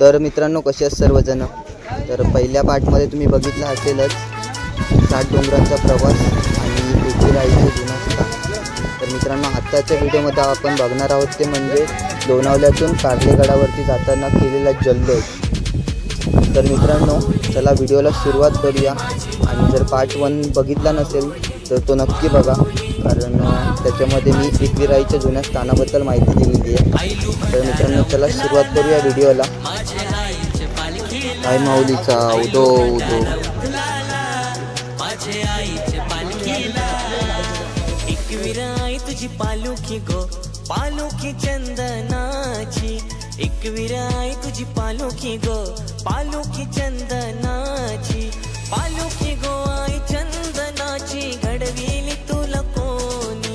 तर मित्रांनो कसे आहेत सर्वजण। तर पहिल्या पार्टमध्ये तुम्ही बघितलं असेलच 7 डोंगरांचा प्रवास आणि एकविराईचे जुना स्थान। तर मित्रांनो आत्ताच्या व्हिडिओमध्ये आपण बघणार आहोत ते म्हणजे लोणावल्यातून कारलेगडावरती जाताना केलेला जल्लोष। तर मित्रांनो चला व्हिडिओला सुरुवात करूया आणि जर पार्ट 1 बघितला नसेल तर तो नक्की बघा, कारण त्याच्यामध्ये मी एकविराईच्या जुन्या स्थानाबद्दल माहिती दिलेली आहे। तर मित्रांनो चला सुरुवात करूया व्हिडिओला। आई माऊलीचा उदो उदो एकविराई तुझी पालुखी गो पालुखी चंदनाची, एकविराई तुझी पालुखी गो पालुखी चंदनाची, पालुखी गो आई चंदनाची घडविली तुला कोणी,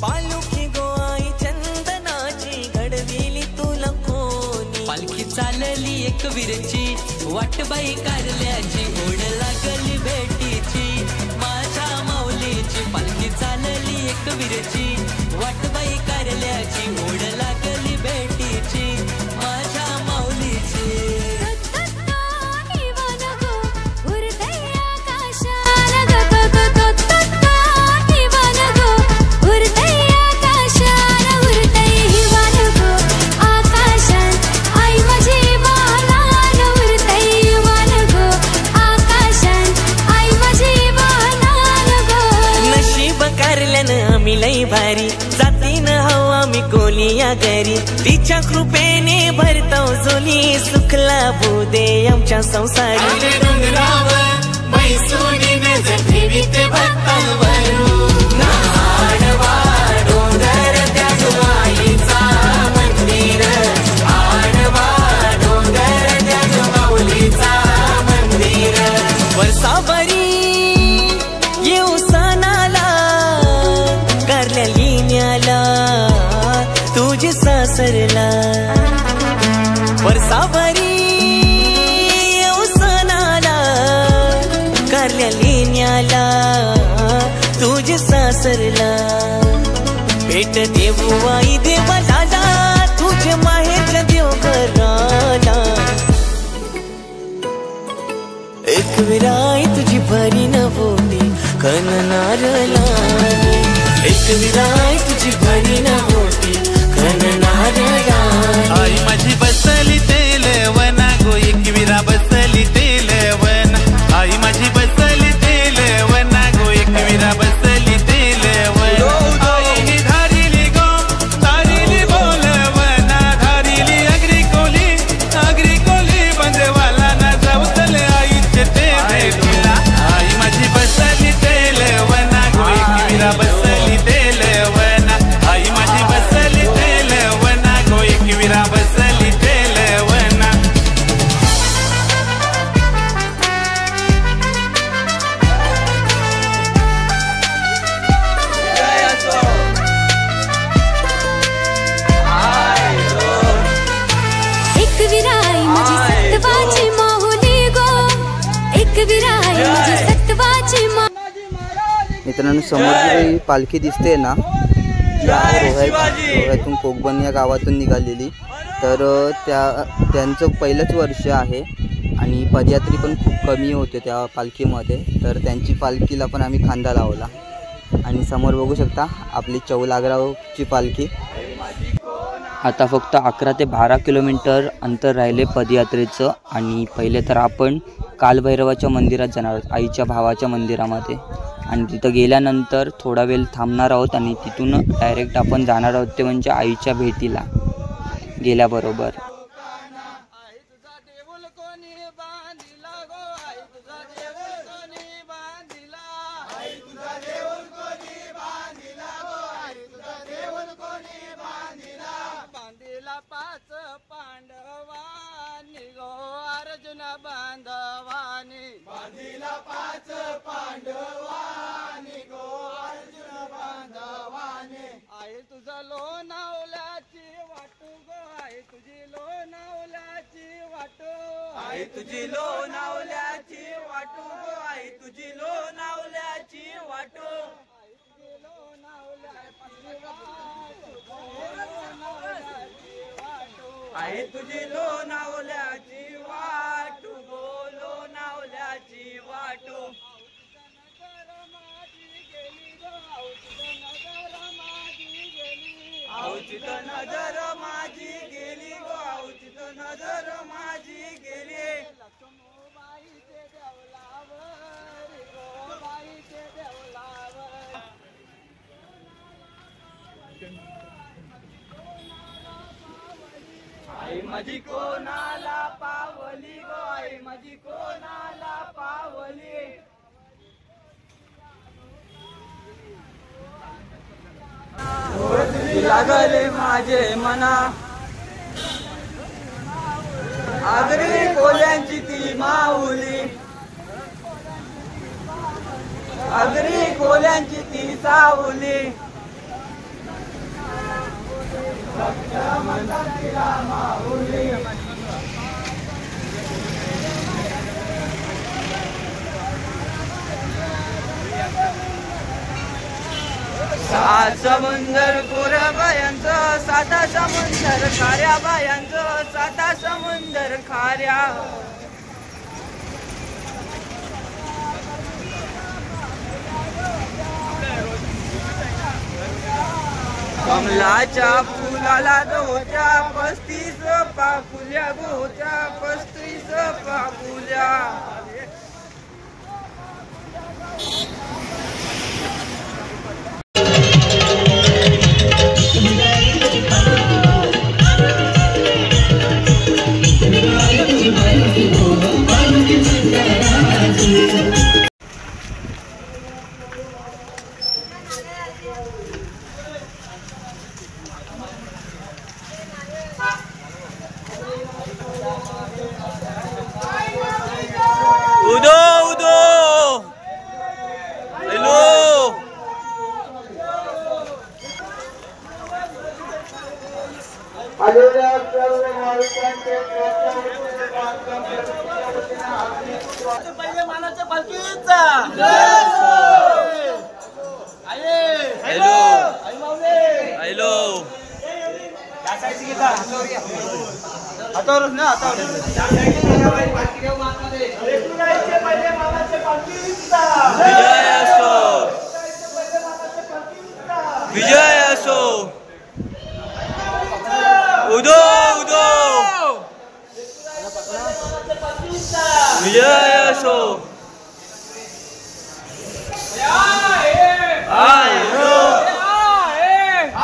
पालुखी गो आई चंदनाची घडविली तुला कोणी। पालखी चालली एकविरेची वाटबाई कारल्याची, ओढ लागली भेटीची माझ्या माऊलीची। पालखी चालली एकविरेची वाटबाई कारल्याची, ओढ लागली भेटीची माझ्या माऊलीची। लई भारी जातीन हवा मी कोलिया घरी, तिच्या कृपेने भरतो जोली सुख लाभू दे आमच्या संसारी। वर्षाभरी येऊ सणाला कारल्या लिहिण्याला तुझी सासरला, वर्षाभरी येऊ सणाला कारल्या लिहिण्याला तुझी सासरला। भेट देऊ आई देवाला तुझे माहेरच्या देवघराला, एकविराई तुझी भरी नव्हती कणनारला, एकविराई तुझी भरी नव्हती कणनारला। आई माझी बसली तेलवना गो एकविरा बसली तेलवना, आई माझी बसली तेलवना गो एकविरा बसली तेलवना। आई धारिली गो धारिली बोलवना, धारिली अग्री कोली बंदवाला ना जाऊतले आईचे ते भेटीला। आई माझी बसली तेलवना गो एकविरा बसली तेलवना, आई माझी बसली तेलवना गो एकविरा बसली तेलवना। एकविराई माझी सत्वाची माहुली गो, एकविराई माझी सत्वाची मित्रांनो समोर जी पालखी दिसते ना रोह्यातून कोकबन या गावातून निघालेली। तर त्यांचं पहिलंच वर्ष आहे आणि पदयात्री पण खूप कमी होते त्या पालखीमध्ये। तर त्यांची पालखीला पण आम्ही खांदा लावला आणि समोर बघू शकता आपली चौलागरावची पालखी। आता फक्त 11 ते 12 किलोमीटर अंतर राहिले पदयात्रेचं आणि पहिले तर आपण कालभैरवाच्या मंदिरात जाणार आहोत, आईच्या भावाच्या मंदिरामध्ये, आणि तिथं गेल्यानंतर थोडा वेळ थांबणार आहोत आणि तिथून डायरेक्ट आपण जाणार आहोत ते म्हणजे आईच्या भेटीला गेल्याबरोबर। बांधिला 5 पांडवानी गो अर्जुन बांधवानी। आई तुझं लोणावल्याची वाटू गो, आई तुझी लोणावल्याची वाटू, आई तुझी लोणावल्याची वाटू गो, आई तुझी लोणावल्याची वाटू, आई तुझी लोणावल्याची वाटू, आई तुझी लोणावल्याची औचित नजर माझी गेली गो औचित नजर माझी गेली लक्ष्मीबाईचे देवलावर गो बाईचे देवलावर आई माझी कोणाला पावली गो आई माझी कोणाला पावली लागले माझे मना आगरी कोल्यांची ती माऊली आगरी कोल्यांची ती सावली सात समुंदर गोऱ्या बायांचं साता समुंदर खाऱ्या बायांचं साता समुंदर खाऱ्या कमलाच्या फुलाला होत्या 35 पाकुल्या होत्या 35 पाकुल्या उदो उदो हॅलो आलेल्या सर्व भाविकांचे पहिले मानाच्या पालखीचा हॅलो हॅलो हातावरच ना हातावर विजय असो विजय असो उदो उदो विजय असो I know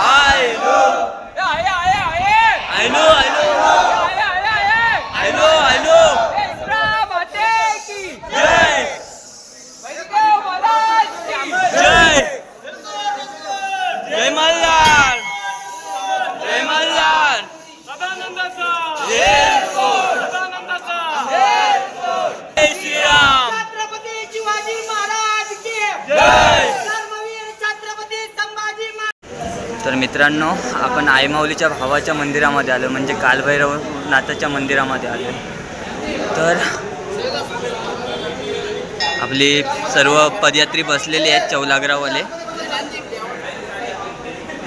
I know I know, I know. I know, I know. Jai. Jai. Jai Mallan. Jai Mallan. Jai Shri Ram. Chhatrapati Shivaji Maharaj की जय. धर्मवीर छत्रपती संभाजी महाराज तर मित्रांनो आपण आईमाऊलीच्या भावाच्या मंदिरामध्ये आलो म्हणजे कालभैरवनाथाच्या मंदिरामध्ये आलो तर आपली सर्व पदयात्री बसलेली आहेत चौलाग्रावाले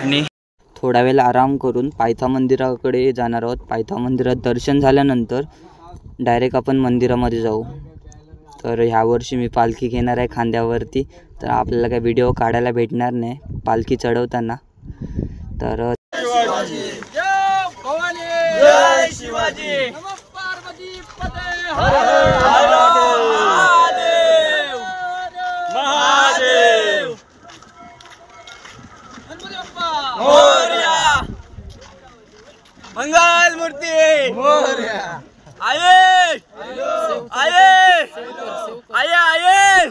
आणि थोडा वेळ आराम करून पायथा मंदिराकडे जाणार आहोत. पायथा मंदिरात दर्शन झाल्यानंतर डायरेक्ट आपण मंदिरामध्ये जाऊ. तर ह्यावर्षी मी पालखी घेणार आहे खांद्यावरती तर आपल्याला काही व्हिडिओ काढायला भेटणार नाही पालखी चढवताना. तर जय शिवाजी नमः पार्वती पते हर हर महादेव महादेव गणपती बाप्पा मोरया मंगल मूर्ती मोरया आये आये आये आये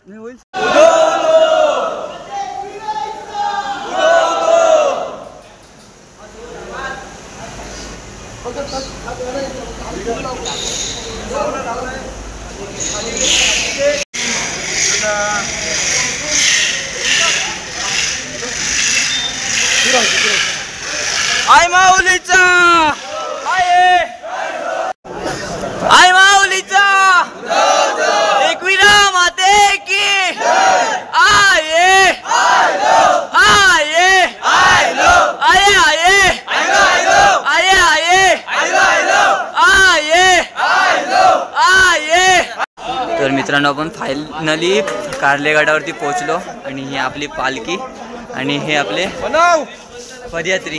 मी होईल आई माऊलीचा आई माऊलीचा एकविरा माते की आये आये आये आये आये आये. तर मित्रांनो आपण फायनली कार्लेगडावरती पोहोचलो आणि ही आपली पालखी आणि हे आपले पदयात्री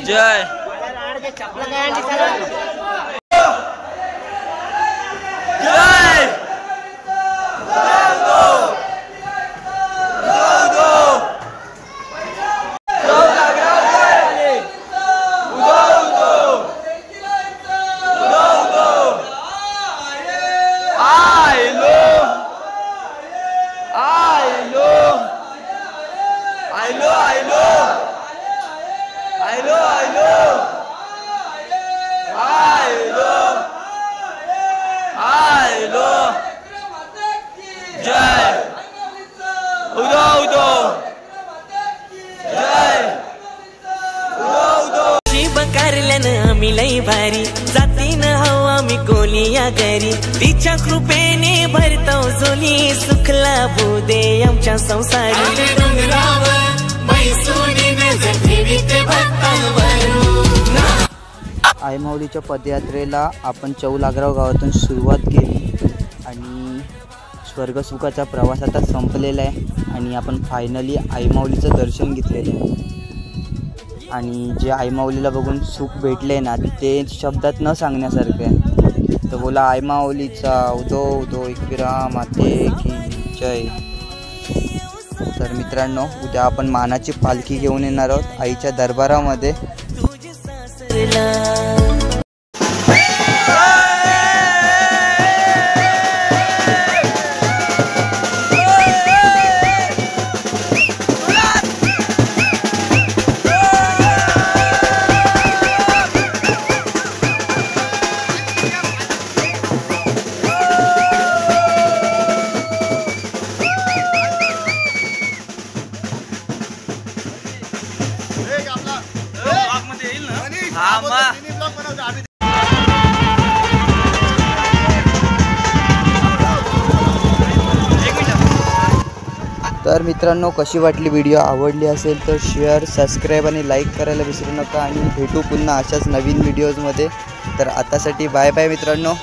जय आम्ही लई भारी जातीनं हवा आम्ही कोलिया घरी तिच्या कृपेने भरतो जोली सुखला बुदे आमच्या संसारी आईमाऊलीच्या पदयात्रेला आपण चौलागराव गावातून सुरुवात केली आणि स्वर्गसुखाचा प्रवास आता संपलेला आहे आणि आपण फायनली आईमाऊलीचं दर्शन घेतलेलं आहे आणि जे आईमाऊलीला बघून सुख भेटले ना ते शब्दात न सांगण्यासारखं आहे. तर बोला आईमाऊलीचा उदो उदो एकविरा माते की जय. तर मित्रांनो उद्या आपण मानाची पालखी घेऊन येणार आहोत आईच्या दरबारामध्ये. तर मित्रांनो कशी वाटली व्हिडिओ आवडली असेल तर शेअर सबस्क्राईब आणि लाईक करायला विसरू नका आणि भेटू पुन्हा अशाच नवीन व्हिडिओजमध्ये. तर आतासाठी बाय बाय मित्रांनो.